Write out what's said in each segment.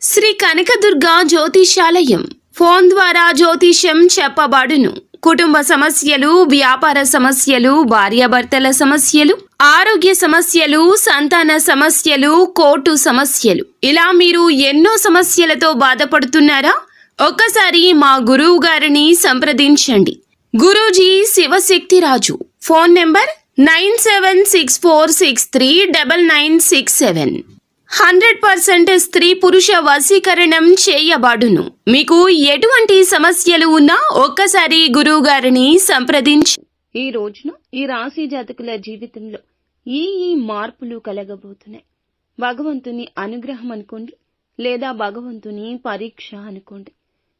Shri Kanakadurga జ్యోతిషాలయం phone ద్వారా జ్యోతిష్యం చెప్పబడును. కుటుంబ సమస్యలు, వ్యాపార సమస్యలు, భార్యాభర్తల సమస్యలు, ఆరోగ్య సమస్యలు, సంతాన సమస్యలు, కోర్టు సమస్యలు, ఇలా మీరు ఎన్నో సమస్యలతో బాధపడుతున్నారా? ఒక్కసారి మా గురువు గారిని సంప్రదించండి. గురూజీ శివశక్తిరాజు. Phone number 9764639967. 100% స్త్రీ పురుష వశీకరణం చేయబడును. మీకు ఎటువంటి సమస్యలు ఉన్నా ఒక్కసారి గురువు గారిని సంప్రదించి. ఈ రోజున ఈ రాశి జాతకుల జీవితంలో ఈ మార్పులు కలగబోతున్నాయి. భగవంతుని అనుగ్రహం అనుకోండి, లేదా భగవంతుని పరీక్ష అనుకోండి.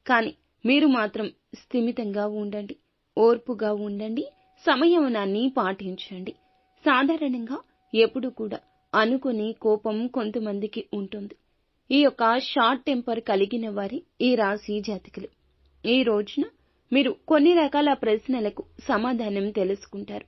కానీ మీరు మాత్రం స్థిమితంగా ఉండండి, ఓర్పుగా ఉండండి, సంయమనాన్ని పాటించండి. సాధారణంగా ఎప్పుడు కూడా అనుకుని కోపం కొంతమందికి ఉంటుంది. ఈ యొక్క షార్ట్ టెంపర్ కలిగిన వారి ఈ రాశి జాతకులు. ఈ రోజున మీరు కొన్ని రకాల ప్రశ్నలకు సమాధానం తెలుసుకుంటారు.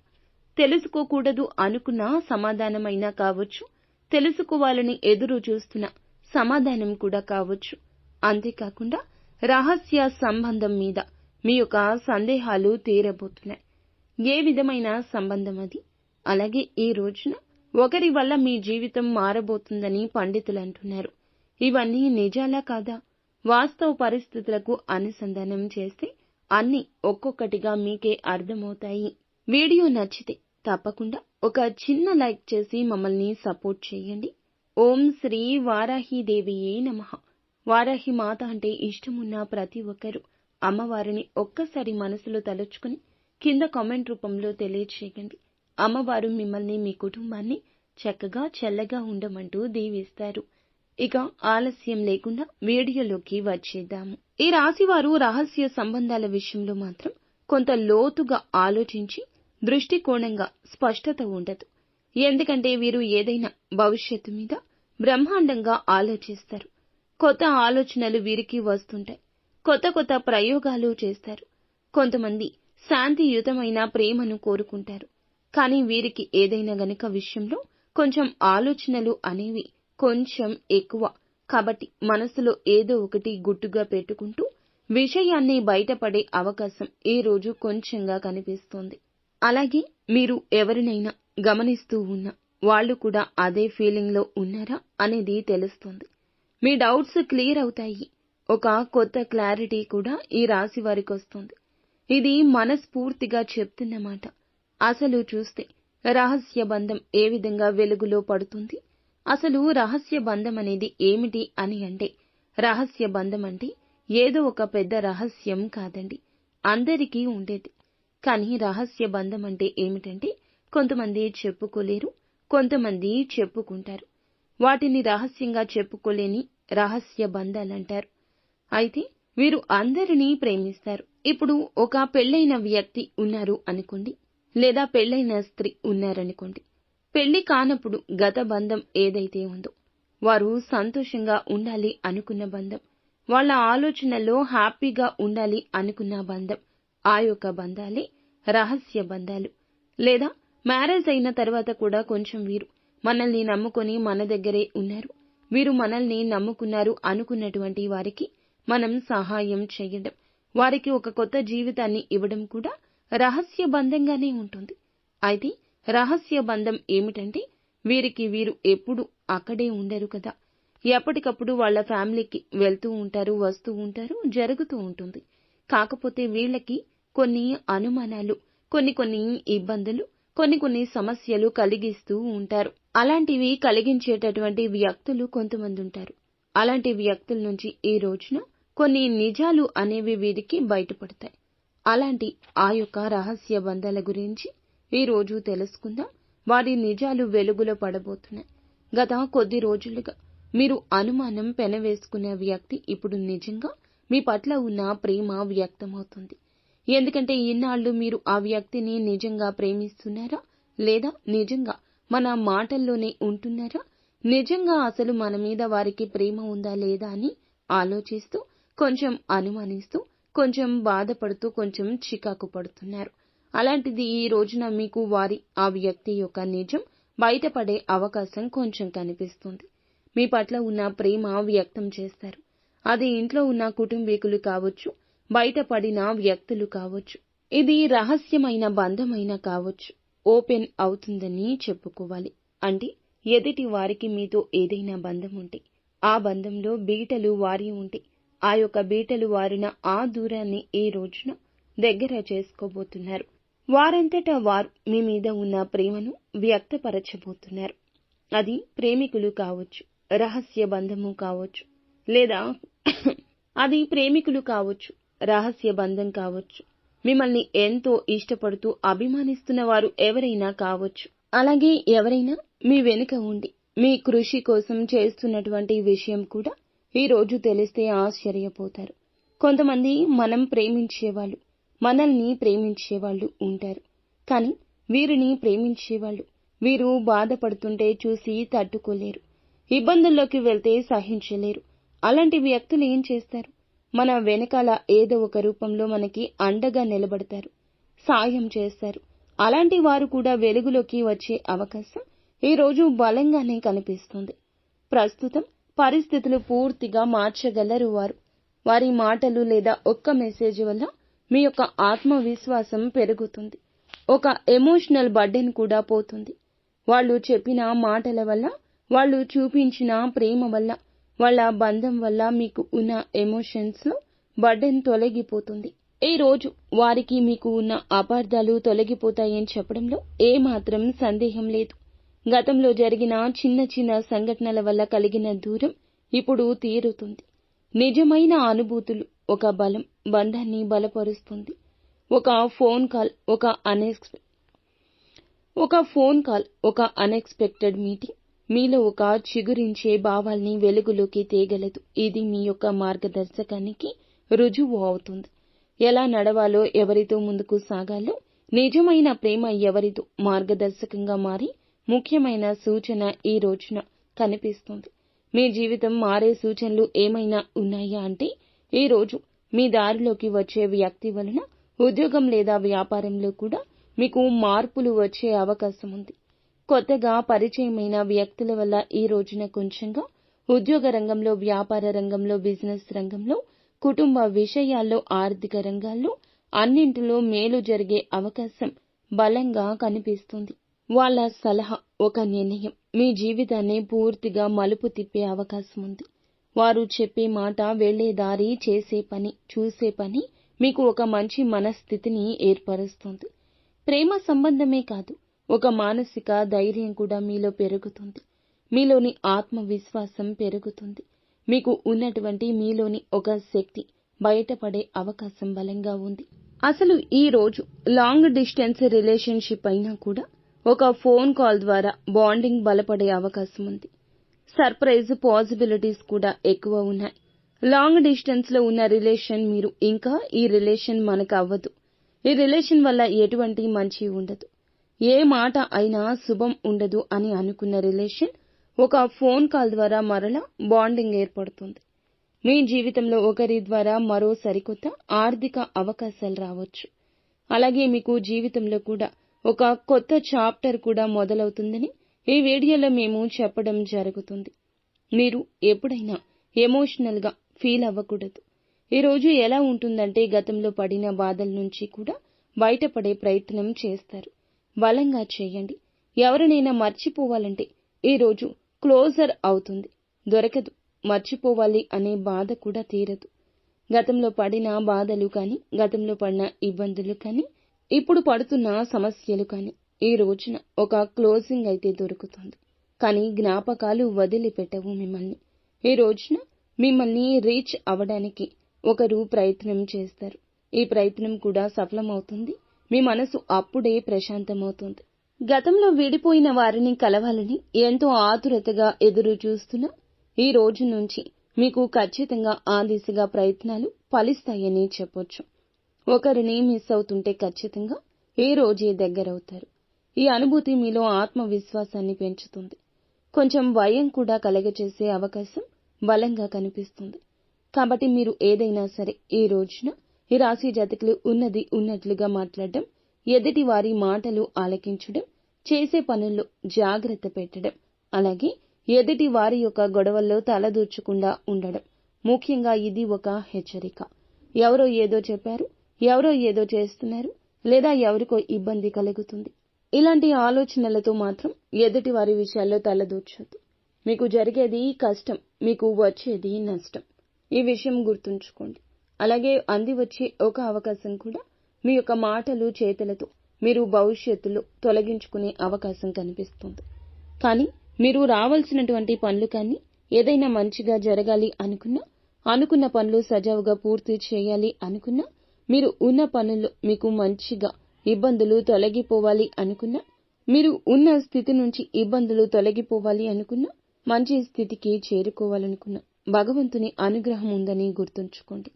తెలుసుకోకూడదు అనుకున్న సమాధానమైనా కావచ్చు, తెలుసుకోవాలని ఎదురు చూస్తున్న సమాధానం కూడా కావచ్చు. అంతేకాకుండా రహస్య సంబంధం మీద మీ యొక్క సందేహాలు తీరబోతున్నాయి. ఏ విధమైన సంబంధం అది? అలాగే ఈ రోజున ఒకరి వల్ల మీ జీవితం మారబోతుందని పండితులు అంటున్నారు. ఇవన్నీ నిజాలా కాదా? వాస్తవ పరిస్థితులకు అనుసంధానం చేస్తే అన్ని ఒక్కొక్కటిగా మీకే అర్థమవుతాయి. వీడియో నచ్చితే తప్పకుండా ఒక చిన్న లైక్ చేసి మమ్మల్ని సపోర్ట్ చేయండి. ఓం శ్రీ వారాహిదేవియే నమః. వారాహి మాత అంటే ఇష్టమున్న ప్రతి ఒక్కరూ అమ్మవారిని ఒక్కసారి మనసులో తలుచుకుని కింద కామెంట్ రూపంలో తెలియచేయండి. అమ్మవారు మిమ్మల్ని, మీ కుటుంబాన్ని చక్కగా చల్లగా ఉండమంటూ దీవిస్తారు. ఇక ఆలస్యం లేకుండా వీడియోలోకి వచ్చేద్దాము. ఈ రాశివారు రహస్య సంబంధాల విషయంలో మాత్రం కొంత లోతుగా ఆలోచించి దృష్టికోణంగా స్పష్టత ఉండదు. ఎందుకంటే వీరు ఏదైనా భవిష్యత్తు మీద బ్రహ్మాండంగా ఆలోచిస్తారు. కొత్త ఆలోచనలు వీరికి వస్తుంటాయి. కొత్త కొత్త ప్రయోగాలు చేస్తారు. కొంతమంది శాంతియుతమైన ప్రేమను కోరుకుంటారు. కానీ వీరికి ఏదైనా గనుక విషయంలో కొంచెం ఆలోచనలు అనేవి కొంచెం ఎక్కువ. కాబట్టి మనసులో ఏదో ఒకటి గుట్టుగా పెట్టుకుంటూ విషయాన్ని బయటపడే అవకాశం ఈ రోజు కొంచెంగా కనిపిస్తోంది. అలాగే మీరు ఎవరినైనా గమనిస్తూ ఉన్నా వాళ్ళు కూడా అదే ఫీలింగ్ లో ఉన్నారా అనేది తెలుస్తుంది. మీ డౌట్స్ క్లియర్ అవుతాయి. ఒక కొత్త క్లారిటీ కూడా ఈ రాశి వారికి వస్తుంది. ఇది మనస్ఫూర్తిగా చెప్తున్నమాట. అసలు చూస్తే రహస్య బంధం ఏ విధంగా వెలుగులో పడుతుంది? అసలు రహస్య బంధం అనేది ఏమిటి అని అంటే, రహస్య బంధం అంటే ఏదో ఒక పెద్ద రహస్యం కాదండి, అందరికీ ఉండేది. కానీ రహస్య బంధం అంటే ఏమిటంటే, కొంతమంది చెప్పుకోలేరు, కొంతమంది చెప్పుకుంటారు. వాటిని రహస్యంగా చెప్పుకోలేని రహస్య బంధాలంటారు. అయితే వీరు అందరినీ ప్రేమిస్తారు. ఇప్పుడు ఒక పెళ్లైన వ్యక్తి ఉన్నారు అనుకోండి, లేదా పెళ్లైన స్త్రీ ఉన్నారనుకోండి. పెళ్లి కానప్పుడు గత బంధం ఏదైతే ఉందో, వారు సంతోషంగా ఉండాలి అనుకున్న బంధం, వాళ్ళ ఆలోచనల్లో హ్యాపీగా ఉండాలి అనుకున్న బంధం, ఆ యొక్క బంధాలే రహస్య బంధాలు. లేదా మ్యారేజ్ అయిన తర్వాత కూడా కొంచెం వీరు మనల్ని నమ్ముకొని మన దగ్గరే ఉన్నారు, వీరు మనల్ని నమ్ముకున్నారు అనుకున్నటువంటి వారికి మనం సహాయం చేయడం, వారికి ఒక కొత్త జీవితాన్ని ఇవ్వడం కూడా రహస్య బంధంగానే ఉంటుంది. అయితే రహస్య బంధం ఏమిటంటే, వీరికి వీరు ఎప్పుడు అక్కడే ఉండరు కదా, ఎప్పటికప్పుడు వాళ్ళ ఫ్యామిలీకి వెళ్తూ ఉంటారు, వస్తూ ఉంటారు, జరుగుతూ ఉంటుంది. కాకపోతే వీళ్ళకి కొన్ని అనుమానాలు, కొన్ని ఇబ్బందులు, కొన్ని సమస్యలు కలిగిస్తూ ఉంటారు. అలాంటివి కలిగించేటటువంటి వ్యక్తులు కొంతమంది ఉంటారు. అలాంటి వ్యక్తుల నుంచి ఈ రోజున కొన్ని నిజాలు అనేవి వీరికి బయటపడతాయి. అలాంటి ఆ యొక్క రహస్య బంధాల గురించి ఈ రోజు తెలుసుకుందాం. వారి నిజాలు వెలుగులో పడబోతున్నాయి. గత కొద్ది రోజులుగా మీరు అనుమానం పెనవేసుకునే వ్యక్తి ఇప్పుడు నిజంగా మీ పట్ల ఉన్న ప్రేమ వ్యక్తమవుతుంది. ఎందుకంటే ఇన్నాళ్లు మీరు ఆ వ్యక్తిని నిజంగా ప్రేమిస్తున్నారా, లేదా నిజంగా మన మాటల్లోనే ఉంటున్నారా, నిజంగా అసలు మన మీద వారికి ప్రేమ ఉందా లేదా అని ఆలోచిస్తూ, కొంచెం అనుమానిస్తూ, కొంచెం బాధపడుతూ, కొంచెం చికాకు పడుతున్నారు. అలాంటిది ఈ రోజున మీకు ఆ వ్యక్తి యొక్క నిజం బయటపడే అవకాశం కొంచెం కనిపిస్తుంది. మీ పట్ల ఉన్న ప్రేమ వ్యక్తం చేస్తారు. అది ఇంట్లో ఉన్న కుటుంబీకులు కావచ్చు, బయటపడిన వ్యక్తులు కావచ్చు. ఇది రహస్యమైన బంధమైనా కావచ్చు, ఓపెన్ అవుతుందని చెప్పుకోవాలి. అంటే ఎదుటి వారికి మీతో ఏదైనా బంధం ఉంటే, ఆ బంధంలో బీటలు వారి ఉంటే, ఆ యొక్క బీటలు వారిన ఆ దూరాన్ని ఈ రోజున దగ్గర చేసుకోబోతున్నారు. వారంతటా వారు మీ మీద ఉన్న ప్రేమను వ్యక్తపరచబోతున్నారు. అది ప్రేమికులు కావచ్చు, రహస్య బంధము కావచ్చు, లేదా అది ప్రేమికులు కావచ్చు, రహస్య బంధం కావచ్చు, మిమ్మల్ని ఎంతో ఇష్టపడుతూ అభిమానిస్తున్న వారు ఎవరైనా కావచ్చు. అలాగే ఎవరైనా మీ వెనుక ఉండి మీ కృషి కోసం చేస్తున్నటువంటి విషయం కూడా ఈ రోజు తెలిస్తే ఆశ్చర్యపోతారు. కొంతమంది మనం ప్రేమించేవాళ్ళు, మనల్ని ప్రేమించేవాళ్ళు ఉంటారు. కానీ వీరిని ప్రేమించేవాళ్ళు వీరు బాధపడుతుంటే చూసి తట్టుకోలేరు, ఇబ్బందుల్లోకి వెళ్తే సహించలేరు. అలాంటి వ్యక్తులు ఏం చేస్తారు? మన వెనకాల ఏదో ఒక రూపంలో మనకి అండగా నిలబడతారు, సాయం చేస్తారు. అలాంటి వారు కూడా వెలుగులోకి వచ్చే అవకాశం ఈ రోజు బలంగానే కనిపిస్తుంది. ప్రస్తుతం పరిస్థితులు పూర్తిగా మార్చగలరు వారు. వారి మాటలు లేదా ఒక్క మెసేజ్ వల్ల మీ యొక్క ఆత్మవిశ్వాసం పెరుగుతుంది. ఒక ఎమోషనల్ బర్డెన్ కూడా పోతుంది. వాళ్ళు చెప్పిన మాటల వల్ల, వాళ్ళు చూపించిన ప్రేమ వల్ల, వాళ్ళ బంధం వల్ల మీకు ఉన్న ఎమోషన్స్ లో బర్డెన్ తొలగిపోతుంది. ఈ రోజు వారికి మీకు ఉన్న అపార్థాలు తొలగిపోతాయని చెప్పడంలో ఏమాత్రం సందేహం లేదు. గతంలో జరిగిన చిన్న చిన్న సంఘటనల వల్ల కలిగిన దూరం ఇప్పుడు తీరుతుంది. నిజమైన అనుభూతులు ఒక బలం బంధాన్ని బలపరుస్తుంది. ఒక ఫోన్ కాల్, ఒక అన్ఎక్స్పెక్టెడ్ మీటింగ్ మీలో ఒక చిగురించే భావాల్ని వెలుగులోకి తేగలదు. ఇది మీ యొక్క మార్గదర్శకానికి రుజువు అవుతుంది. ఎలా నడవాలో, ఎవరితో ముందుకు సాగాలో, నిజమైన ప్రేమ ఎవరితో మార్గదర్శకంగా మారి ముఖ్యమైన సూచన ఈ రోజున కనిపిస్తుంది. మీ జీవితం మారే సూచనలు ఏమైనా ఉన్నాయా అంటే, ఈ రోజు మీ దారిలోకి వచ్చే వ్యక్తి వలన ఉద్యోగం లేదా వ్యాపారంలో కూడా మీకు మార్పులు వచ్చే అవకాశం ఉంది. కొత్తగా పరిచయమైన వ్యక్తుల వల్ల ఈ రోజున కొంచెంగా ఉద్యోగ రంగంలో, వ్యాపార రంగంలో, బిజినెస్ రంగంలో, కుటుంబ విషయాల్లో, ఆర్థిక రంగాల్లో అన్నింటిలో మేలు జరిగే అవకాశం బలంగా కనిపిస్తుంది. వాళ్ళ సలహా, ఒక నిర్ణయం మీ జీవితాన్ని పూర్తిగా మలుపు తిప్పే అవకాశం ఉంది. వారు చెప్పే మాట, వెళ్లే దారి, చేసే పని, చూసే పని మీకు ఒక మంచి మనస్థితిని ఏర్పరుస్తుంది. ప్రేమ సంబంధమే కాదు, ఒక మానసిక ధైర్యం కూడా మీలో పెరుగుతుంది. మీలోని ఆత్మవిశ్వాసం పెరుగుతుంది. మీకు ఉన్నటువంటి మీలోని ఒక శక్తి బయటపడే అవకాశం బలంగా ఉంది. అసలు ఈ రోజు లాంగ్ డిస్టెన్స్ రిలేషన్షిప్ అయినా కూడా ఒక ఫోన్ కాల్ ద్వారా బాండింగ్ బలపడే అవకాశం ఉంది. సర్ప్రైజ్ పాసిబిలిటీస్ కూడా ఎక్కువ ఉన్నాయి. లాంగ్ డిస్టెన్స్ లో ఉన్న రిలేషన్ మీరు ఇంకా ఈ రిలేషన్ మనకు అవ్వదు, ఈ రిలేషన్ వల్ల ఎటువంటి మంచి ఉండదు, ఏ మాట అయినా శుభం ఉండదు అని అనుకున్న రిలేషన్ ఒక ఫోన్ కాల్ ద్వారా మరలా బాండింగ్ ఏర్పడుతుంది. మీ జీవితంలో ఒకరి ద్వారా మరో సరికొత్త ఆర్థిక అవకాశాలు రావచ్చు. అలాగే మీకు జీవితంలో కూడా ఒక కొత్త చాప్టర్ కూడా మొదలవుతుందని ఈ వీడియోలో మేము చెప్పడం జరుగుతుంది. మీరు ఎప్పుడైనా ఎమోషనల్ గా ఫీల్ అవ్వకూడదు. ఈ రోజు ఎలా ఉంటుందంటే, గతంలో పడిన బాధల నుంచి కూడా బయటపడే ప్రయత్నం చేస్తారు. బలంగా చేయండి. ఎవరినైనా మర్చిపోవాలంటే ఈ రోజు క్లోజర్ అవుతుంది, దొరకదు. మర్చిపోవాలి అనే బాధ కూడా తీరదు. గతంలో పడిన బాధలు కానీ, గతంలో పడిన ఇబ్బందులు కానీ, ఇప్పుడు పడుతున్న సమస్యలు కానీ ఈ రోజున ఒక క్లోజింగ్ అయితే దొరుకుతుంది. కానీ జ్ఞాపకాలు వదిలిపెట్టవు మిమ్మల్ని. ఈ రోజున మిమ్మల్ని రీచ్ అవ్వడానికి ఒకరు ప్రయత్నం చేస్తారు. ఈ ప్రయత్నం కూడా సఫలమవుతుంది. మీ మనసు అప్పుడే ప్రశాంతమవుతుంది. గతంలో విడిపోయిన వారిని కలవాలని ఎంతో ఆతురతగా ఎదురు చూస్తున్నా ఈ రోజు నుంచి మీకు ఖచ్చితంగా ఆ దిశగా ప్రయత్నాలు ఫలిస్తాయని చెప్పొచ్చు. ఒకరిని మిస్ అవుతుంటే ఖచ్చితంగా ఈ రోజే దగ్గరవుతారు. ఈ అనుభూతి మీలో ఆత్మవిశ్వాసాన్ని పెంచుతుంది. కొంచెం భయం కూడా కలగచేసే అవకాశం బలంగా కనిపిస్తుంది. కాబట్టి మీరు ఏదైనా సరే ఈ రోజున ఈ రాశి జాతకులు ఉన్నది ఉన్నట్లుగా మాట్లాడడం, ఎదుటి వారి మాటలు ఆలకించడం, చేసే పనుల్లో జాగ్రత్త పెట్టడం, అలాగే ఎదుటి వారి యొక్క గొడవల్లో తలదూర్చకుండా ఉండడం. ముఖ్యంగా ఇది ఒక హెచ్చరిక. ఎవరో ఏదో చెప్పారు, ఎవరో ఏదో చేస్తున్నారు, లేదా ఎవరికో ఇబ్బంది కలుగుతుంది. ఇలాంటి ఆలోచనలతో మాత్రం ఎదుటి వారి విషయాల్లో తలదూర్చొద్దు. మీకు జరిగేది కష్టం, మీకు వచ్చేది నష్టం. ఈ విషయం గుర్తుంచుకోండి. అలాగే అంది వచ్చే ఒక అవకాశం కూడా మీ యొక్క మాటలు చేతులతో మీరు భవిష్యత్తులో తొలగించుకునే అవకాశం కనిపిస్తుంది. కానీ మీరు రావాల్సినటువంటి పనులు కానీ ఏదైనా మంచిగా జరగాలి అనుకున్నా, అనుకున్న పనులు సజావుగా పూర్తి చేయాలి అనుకున్నా, మీరు ఉన్న పనుల్లో మీకు మంచిగా ఇబ్బందులు తొలగిపోవాలి అనుకున్నా, మీరు ఉన్న స్థితి నుంచి ఇబ్బందులు తొలగిపోవాలి అనుకున్నా, మంచి స్థితికి చేరుకోవాలనుకున్నా భగవంతుని అనుగ్రహం ఉందని గుర్తుంచుకోండి.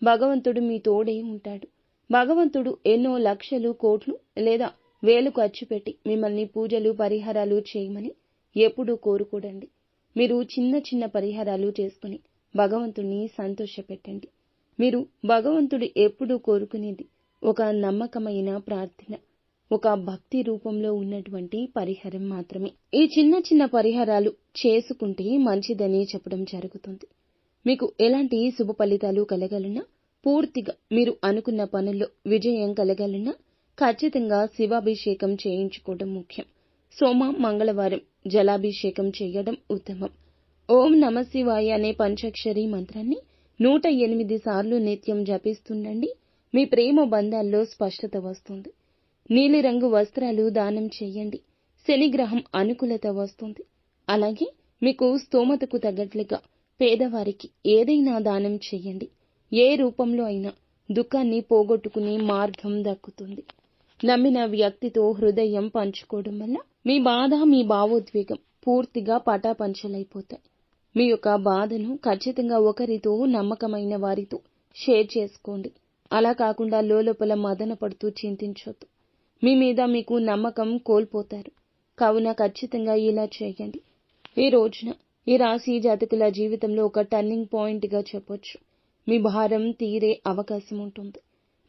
భగవంతుడు మీ తోడే ఉంటాడు. భగవంతుడు ఎన్నో లక్షలు, కోట్లు లేదా వేలు ఖర్చు పెట్టి మిమ్మల్ని పూజలు, పరిహారాలు చేయమని ఎప్పుడూ కోరుకోడండి. మీరు చిన్న చిన్న పరిహారాలు చేసుకుని భగవంతుణ్ణి సంతోషపెట్టండి. మీరు భగవంతుడు ఎప్పుడూ కోరుకునేది ఒక నమ్మకమైన ప్రార్థన, ఒక భక్తి రూపంలో ఉన్నటువంటి పరిహారం మాత్రమే. ఈ చిన్న చిన్న పరిహారాలు చేసుకుంటే మంచిదని చెప్పడం జరుగుతుంది. మీకు ఎలాంటి శుభ ఫలితాలు కలగాలన్నా, పూర్తిగా మీరు అనుకున్న పనుల్లో విజయం కలగాలన్నా ఖచ్చితంగా శివాభిషేకం చేయించుకోవడం ముఖ్యం. సోమ, మంగళవారం జలాభిషేకం చేయడం ఉత్తమం. ఓం నమ శివాయ అనే పంచాక్షరి మంత్రాన్ని 108 సార్లు నిత్యం జపిస్తుండండి. మీ ప్రేమ బంధాల్లో స్పష్టత వస్తుంది. నీలిరంగు వస్త్రాలు దానం చేయండి. శనిగ్రహం అనుకూలత వస్తుంది. అలాగే మీకు స్తోమతకు తగ్గట్లుగా పేదవారికి ఏదైనా దానం చేయండి. ఏ రూపంలో అయినా దుఃఖాన్ని పోగొట్టుకునే మార్గం దక్కుతుంది. నమ్మిన వ్యక్తితో హృదయం పంచుకోవడం వల్ల మీ బాధ, మీ భావోద్వేగం పూర్తిగా పటాపంచలైపోతాయి. మీ యొక్క బాధను ఖచ్చితంగా ఒకరితో, నమ్మకమైన వారితో షేర్ చేసుకోండి. అలా కాకుండా లోపల మదన పడుతూ చింతించొద్దు. మీ మీద మీకు నమ్మకం కోల్పోతారు. కావున ఖచ్చితంగా ఇలా చేయండి. ఈ రోజున ఈ రాశి జాతకుల జీవితంలో ఒక టర్నింగ్ పాయింట్ గా చెప్పొచ్చు. మీ భారం తీరే అవకాశం ఉంటుంది.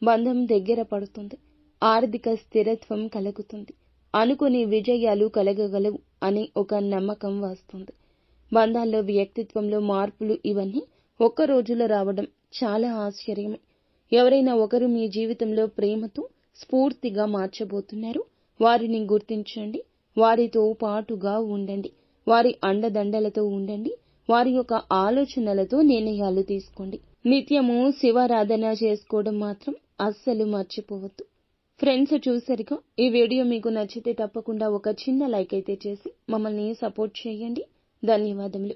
బంధం దగ్గర పడుతుంది. ఆర్థిక స్థిరత్వం కలుగుతుంది. అనుకునే విజయాలు కలగగలవు అనే ఒక నమ్మకం వస్తుంది. బంధాల్లో, వ్యక్తిత్వంలో మార్పులు ఇవన్నీ ఒక్క రోజులో రావడం చాలా ఆశ్చర్యమే. ఎవరైనా ఒకరు మీ జీవితంలో ప్రేమతో స్ఫూర్తిగా మార్చబోతున్నారు. వారిని గుర్తించండి. వారితో పాటుగా ఉండండి. వారి అండదండలతో ఉండండి. వారి యొక్క ఆలోచనలతో నిర్ణయాలు తీసుకోండి. నిత్యము శివారాధన చేసుకోవడం మాత్రం అస్సలు మర్చిపోవద్దు. ఫ్రెండ్స్, చూసారుగా, ఈ వీడియో మీకు నచ్చితే తప్పకుండా ఒక చిన్న లైక్ అయితే చేసి మమ్మల్ని సపోర్ట్ చేయండి. ధన్యవాదములు.